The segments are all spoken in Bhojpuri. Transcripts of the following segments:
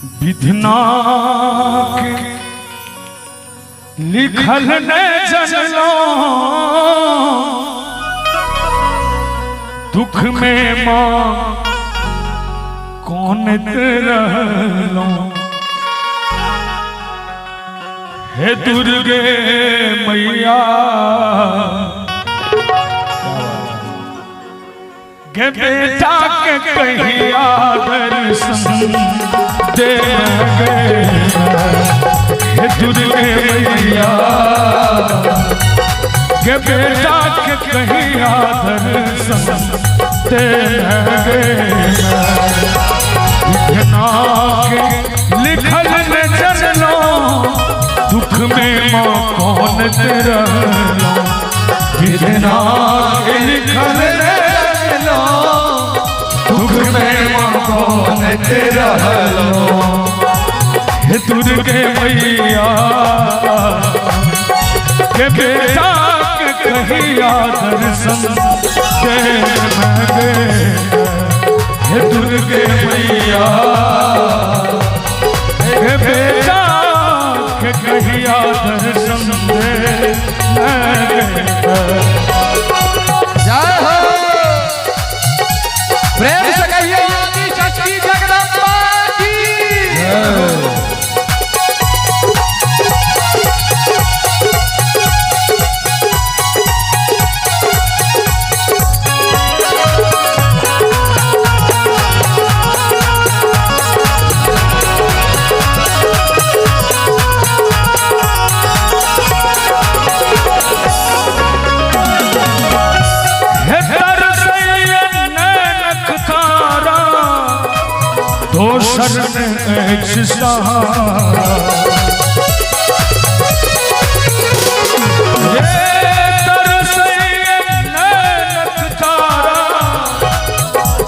विधना के लिखल ने जनलो दुख में माँ कौन रहलो हे दुर्गे मैया के बेटा के कहिया दर्शन दे गए हे दुर्गे मैया के बेटा के कहिया दर्शन दे गए इतना के लिखल न जनलो दुख में माँ कौन तेरा इतना के लिखल न दुख में माँ कौन तेरा हे दुर्गे मैया के बेटा के कहिया दर्शन दे गए हे दुर्गे मैया के बेटा के कहिया दर्शन दे गए। जय हो प्रेम से कहिए योगी शक्ति जगदम्बा की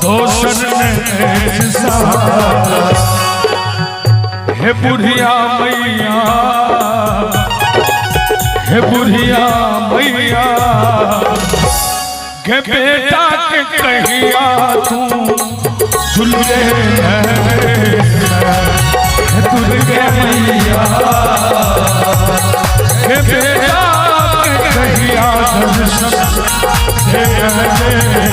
दोसर एक सहारा हे बुढ़िया मैया हे बुढ़िया मैया के बेटा के कहिया तू दुर्गे दुर्गे मैया के बेटा के कहिया दर्शन दे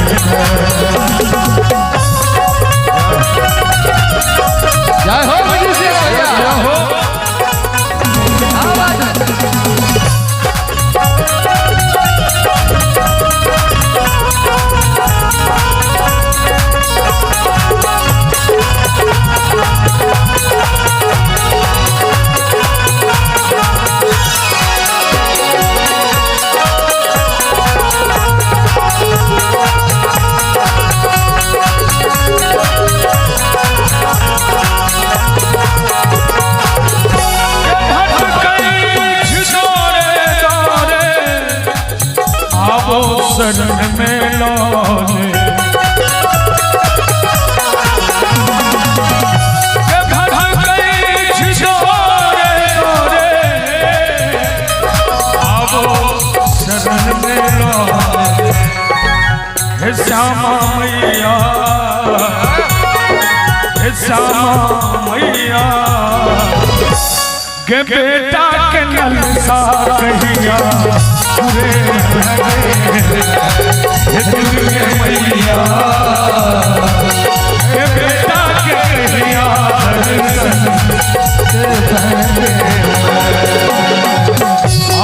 जय हो मुझे से भैया जय हो शरण में लौटे शरण में लौटे हे श्यामा मैया हे श्यामा मैया के बेटा के नलसा कहिया पूरे हे दुर्गे मैया के बेटा के कहिया दर्शन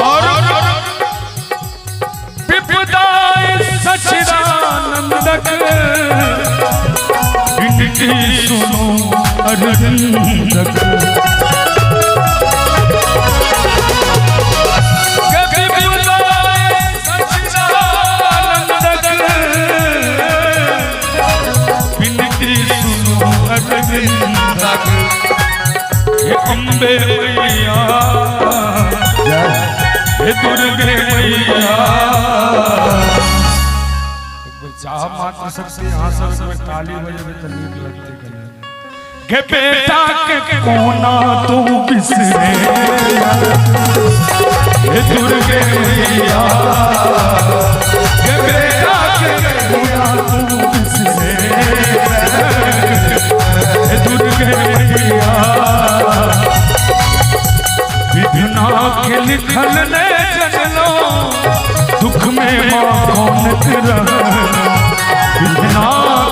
और विपदाय सच्चिदानंदक विनती सुनो अरविंदक हे अम्बे मैया हे दुर्गे मैया चाह मात्र सबसे यहाँ सब में ताली बजे तो नीक लगते के बेटा के कोना तू बिसरे हे दुर्गे मैया के बेटा के कोना तू बिसरे हे दुर्गे मैया विधना के लिखल ने जनलो दुख में माँ कौन रह विधना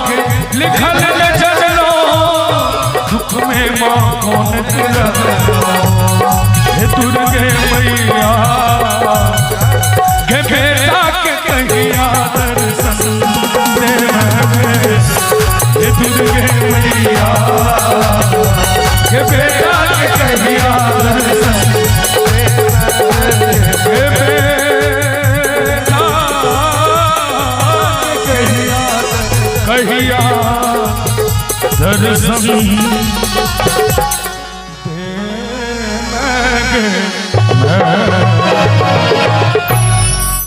के लिखल ने जनलो दुख में माँ कौन रह हे दुर्गे मैया के बेटा के कहिया दर्शन दे हे दुर्गे मैया के बेटा के कहिया दर्शन हे बेटा कहिया दर्शन दे